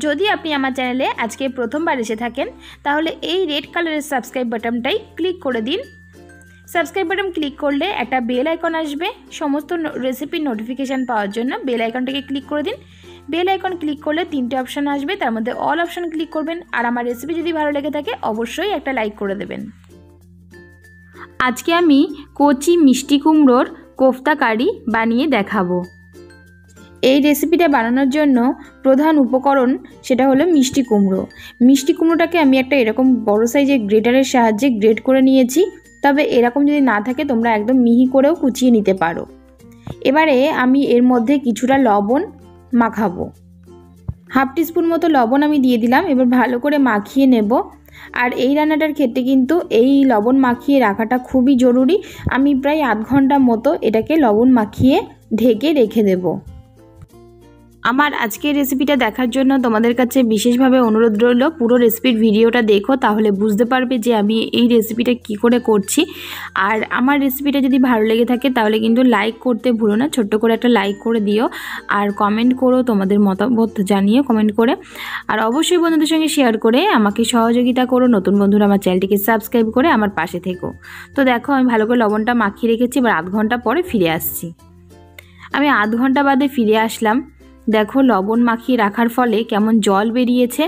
যদি আপনি আমার চ্যানেলে আজকে প্রথমবার এসে থাকেন তাহলে এই রেড কালারের সাবস্ক্রাইব বাটনটাই ক্লিক করে দিন। সাবস্ক্রাইব বাটন ক্লিক করলে একটা বেল আইকন আসবে, সমস্ত রেসিপির নোটিফিকেশান পাওয়ার জন্য বেল আইকনটাকে ক্লিক করে দিন। বেল আইকন ক্লিক করলে 3টে অপশান আসবে, তার মধ্যে অল অপশান ক্লিক করবেন। আর আমার রেসিপি যদি ভালো লেগে থাকে অবশ্যই একটা লাইক করে দেবেন। আজকে আমি কচি মিষ্টি কুমড়োর কোফতা কারি বানিয়ে দেখাবো। এই রেসিপিটা বানানোর জন্য প্রধান উপকরণ সেটা হলো মিষ্টি কুমড়ো। মিষ্টি কুমড়োটাকে আমি একটা এরকম বড় সাইজের গ্রেটারের সাহায্যে গ্রেট করে নিয়েছি, তবে এরকম যদি না থাকে তোমরা একদম মিহি করেও কুচিয়ে নিতে পারো। এবারে আমি এর মধ্যে কিছুটা লবণ মাখাবো, 1/2 টিস্পুন মতো লবণ আমি দিয়ে দিলাম। এবার ভালো করে মাখিয়ে নেব। আর এই রান্নাটার ক্ষেত্রে কিন্তু এই লবণ মাখিয়ে রাখাটা খুবই জরুরি। আমি প্রায় আধ ঘন্টা মতো এটাকে লবণ মাখিয়ে ঢেকে রেখে দেব। আমার আজকের রেসিপিটা দেখার জন্য তোমাদের কাছে বিশেষভাবে অনুরোধ রইল, পুরো রেসিপির ভিডিওটা দেখো, তাহলে বুঝতে পারবে যে আমি এই রেসিপিটা কি করে করছি। আর আমার রেসিপিটা যদি ভালো লেগে থাকে তাহলে কিন্তু লাইক করতে ভুলো না, ছোট্ট করে একটা লাইক করে দিও। আর কমেন্ট করো, তোমাদের মতামত জানিও কমেন্ট করে। আর অবশ্যই বন্ধুদের সঙ্গে শেয়ার করে আমাকে সহযোগিতা করো। নতুন বন্ধুরা আমার চ্যানেলটিকে সাবস্ক্রাইব করে আমার পাশে থেকো। তো দেখো আমি ভালো করে লবণটা মাখিয়ে রেখেছি, এবার আধ ঘন্টা পরে ফিরে আসছি। আমি আধ ঘন্টা বাদে ফিরে আসলাম। দেখো লবণ মাখিয়ে রাখার ফলে কেমন জল বেরিয়েছে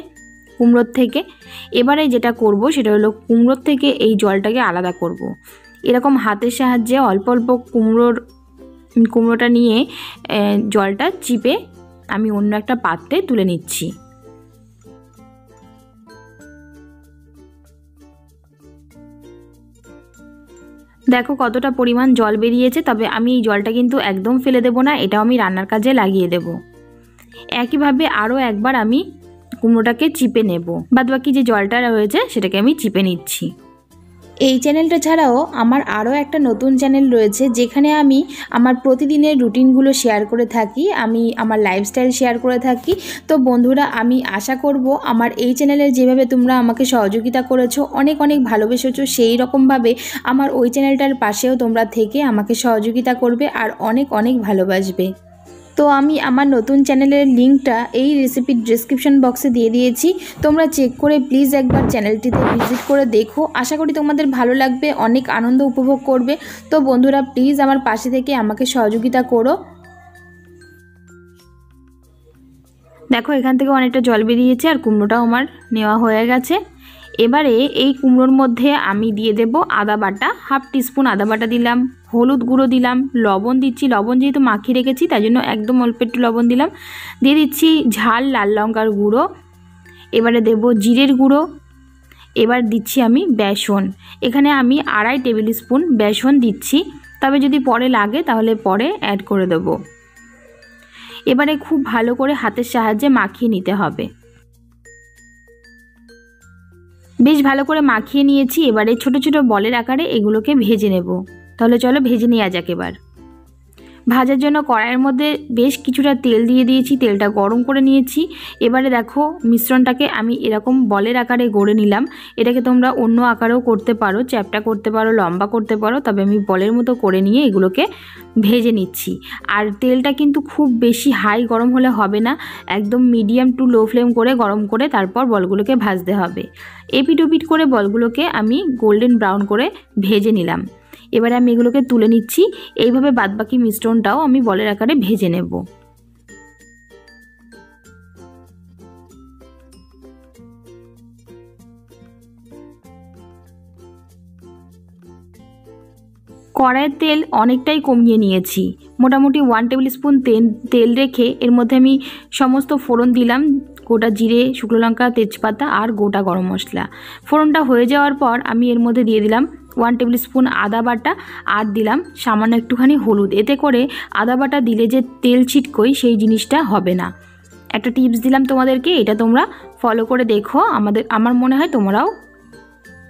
কুমড়োর থেকে। এবারে যেটা করব সেটা হলো কুমড়োর থেকে এই জলটাকে আলাদা করব। এরকম হাতের সাহায্যে অল্প অল্প কুমড়োটা নিয়ে জলটা চিপে আমি অন্য একটা পাত্রে তুলে নিচ্ছি। দেখো কতটা পরিমাণ জল বেরিয়েছে, তবে আমি এই জলটা কিন্তু একদম ফেলে দেব না, এটাও আমি রান্নার কাজে লাগিয়ে দেব। একইভাবে আরও একবার আমি কুমড়োটাকে চিপে নেব, বাদবাকি যে জলটা রয়েছে সেটাকে আমি চিপে নিচ্ছি। এই চ্যানেলটা ছাড়াও আমার আরও একটা নতুন চ্যানেল রয়েছে, যেখানে আমি আমার প্রতিদিনের রুটিনগুলো শেয়ার করে থাকি, আমি আমার লাইফস্টাইল শেয়ার করে থাকি। তো বন্ধুরা, আমি আশা করব আমার এই চ্যানেলের যেভাবে তোমরা আমাকে সহযোগিতা করেছো, অনেক অনেক ভালোবেসেছো, সেই রকমভাবে আমার ওই চ্যানেলটার পাশেও তোমরা থেকে আমাকে সহযোগিতা করবে আর অনেক অনেক ভালোবাসবে। তো আমি আমার নতুন চ্যানেলের লিঙ্কটা এই রেসিপির ডেসক্রিপশন বক্সে দিয়ে দিয়েছি, তোমরা চেক করে প্লিজ একবার চ্যানেলটিতে ভিজিট করে দেখো। আশা করি তোমাদের ভালো লাগবে, অনেক আনন্দ উপভোগ করবে। তো বন্ধুরা প্লিজ আমার পাশে থেকে আমাকে সহযোগিতা করো। দেখো এখান থেকে অনেকটা জল বেরিয়েছে আর কুমড়োটাও আমার নেওয়া হয়ে গেছে। এবারে এই কুমড়োর মধ্যে আমি দিয়ে দেব আদা বাটা, 1/2 টিস্পুন আদা বাটা দিলাম, হলুদ গুঁড়ো দিলাম, লবণ দিচ্ছি, লবণ যেহেতু মাখিয়ে রেখেছি তাই জন্য একদম অল্প একটু লবণ দিলাম, দিয়ে দিচ্ছি ঝাল লাল লঙ্কার গুঁড়ো, এবারে দেব জিরের গুঁড়ো, এবার দিচ্ছি আমি বেসন। এখানে আমি 2.5 টেবিল স্পুন বেসন দিচ্ছি, তবে যদি পরে লাগে তাহলে পরে অ্যাড করে দেব। এবারে খুব ভালো করে হাতের সাহায্যে মাখিয়ে নিতে হবে। বেশ ভালো করে মাখিয়ে নিয়েছি, এবারে ছোট ছোট বলের আকারে এগুলোকে ভেজে নেব। তাহলে চলো ভেজে নেওয়া যাক। এবার ভাজার জন্য কড়াইয়ের মধ্যে বেশ কিছুটা তেল দিয়ে দিয়েছি, তেলটা গরম করে নিয়েছি। এবারে দেখো মিশ্রণটাকে আমি এরকম বলের আকারে গড়ে নিলাম। এটাকে তোমরা অন্য আকারেও করতে পারো, চ্যাপ্টা করতে পারো, লম্বা করতে পারো, তবে আমি বলের মতো করে নিয়ে এগুলোকে ভেজে নিচ্ছি। আর তেলটা কিন্তু খুব বেশি হাই গরম হলে হবে না, একদম মিডিয়াম টু লো ফ্লেম করে গরম করে তারপর বলগুলোকে ভাজতে হবে। এপিট ওপিট করে বলগুলোকে আমি গোল্ডেন ব্রাউন করে ভেজে নিলাম। এবারে আমি এগুলোকে তুলে নিচ্ছি। এইভাবে বাদবাকি মিশ্রণটাও আমি বলের আকারে ভেজে নেব। কড়াইয়ের তেল অনেকটাই কমিয়ে নিয়েছি, মোটামুটি 1 টেবিল স্পুন তেল রেখে এর মধ্যে আমি সমস্ত ফোড়ন দিলাম, গোটা জিরে, শুকনো লঙ্কা, তেজপাতা আর গোটা গরম মশলা। ফোড়নটা হয়ে যাওয়ার পর আমি এর মধ্যে দিয়ে দিলাম 1 টেবিল স্পুন আদা বাটা আর দিলাম সামান্য একটুখানি হলুদ। এতে করে আদা বাটা দিলে যে তেল ছিটকোই সেই জিনিসটা হবে না। একটা টিপস দিলাম তোমাদেরকে, এটা তোমরা ফলো করে দেখো, আমার মনে হয়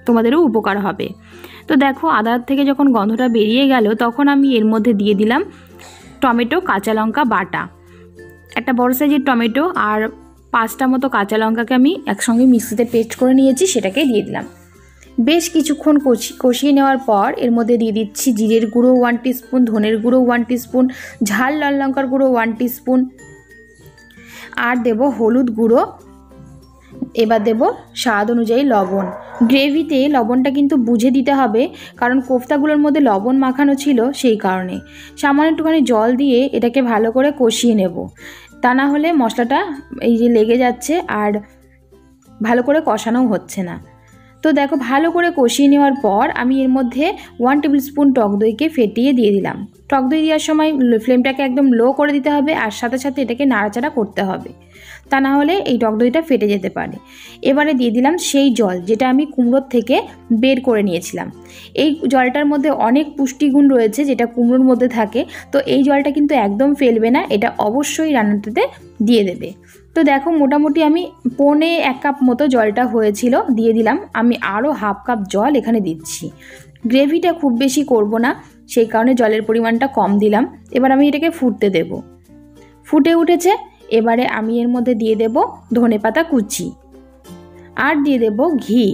তোমাদেরও উপকার হবে। তো দেখো আদার থেকে যখন গন্ধটা বেরিয়ে গেল তখন আমি এর মধ্যে দিয়ে দিলাম টমেটো, কাঁচা লঙ্কা বাটা। একটা বড় সাইজের টমেটো আর 5টা মতো কাঁচা লঙ্কাকে আমি একসঙ্গে মিক্সিতে পেস্ট করে নিয়েছি, সেটাকে দিয়ে দিলাম। বেশ কিছুক্ষণ কষিয়ে নেওয়ার পর এর মধ্যে দিয়ে দিচ্ছি জিরের গুঁড়ো 1 টিস্পুন, ধনের গুঁড়ো 1 টিস্পুন, ঝাল লাল লঙ্কার গুঁড়ো 1 টিস্পুন, আর দেব হলুদ গুঁড়ো, এবার দেব স্বাদ অনুযায়ী লবণ। গ্রেভিতে লবণটা কিন্তু বুঝে দিতে হবে, কারণ কোফতাগুলোর মধ্যে লবণ মাখানো ছিল, সেই কারণে সামান্য একটুখানি জল দিয়ে এটাকে ভালো করে কষিয়ে নেব। তা না হলে মশলাটা এই যে লেগে যাচ্ছে আর ভালো করে কষানোও হচ্ছে না। তো দেখো ভালো করে কষিয়ে নেওয়ার পর আমি এর মধ্যে 1 টেবিল স্পুন টক দইকে ফেটিয়ে দিয়ে দিলাম। টক দই দেওয়ার সময় ফ্লেমটাকে একদম লো করে দিতে হবে আর সাথে সাথে এটাকে নাড়াচাড়া করতে হবে, তা না হলে এই টক দইটা ফেটে যেতে পারে। এবারে দিয়ে দিলাম সেই জল যেটা আমি কুমড়োর থেকে বের করে নিয়েছিলাম। এই জলটার মধ্যে অনেক পুষ্টিগুণ রয়েছে যেটা কুমড়োর মধ্যে থাকে, তো এই জলটা কিন্তু একদম ফেলবে না, এটা অবশ্যই রান্নাটাতে দিয়ে দেবে। তো দেখো মোটামুটি আমি 1.25 কাপ মতো জলটা হয়েছিল, দিয়ে দিলাম। আমি আরও হাফ কাপ জল এখানে দিচ্ছি। গ্রেভিটা খুব বেশি করব না, সেই কারণে জলের পরিমাণটা কম দিলাম। এবার আমি এটাকে ফুটতে দেব। ফুটে উঠেছে, এবারে আমি এর মধ্যে দিয়ে দেব ধনেপাতা কুচি আর দিয়ে দেব ঘি।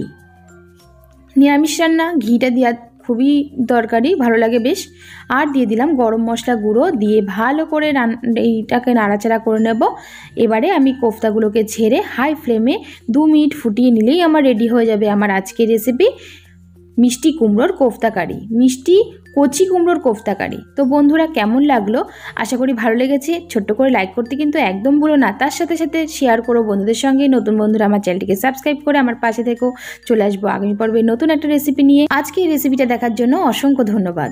নিরামিষ রান্না ঘিটা দেওয়া খুবই দরকারি, ভালো লাগে বেশ। আর দিয়ে দিলাম গরম মশলা গুঁড়ো, দিয়ে ভালো করে এইটাকে নাড়াচাড়া করে নেব। এবারে আমি কোফতাগুলোকে ছেড়ে হাই ফ্লেমে 2 মিনিট ফুটিয়ে নিলেই আমার রেডি হয়ে যাবে আমার আজকের রেসিপি মিষ্টি কুমড়োর কোফতা কারি, মিষ্টি কচি কুমড়োর কোফতা কারি। তো বন্ধুরা কেমন লাগলো, আশা করি ভালো লেগেছে। ছোট্ট করে লাইক করতে কিন্তু একদম ভুলো না, তার সাথে সাথে শেয়ার করো বন্ধুদের সঙ্গে। নতুন বন্ধুরা আমার চ্যানেলটিকে সাবস্ক্রাইব করে আমার পাশে থেকো। চলে আসবো আগামী পর্বে নতুন একটা রেসিপি নিয়ে। আজকে এই রেসিপিটা দেখার জন্য অসংখ্য ধন্যবাদ।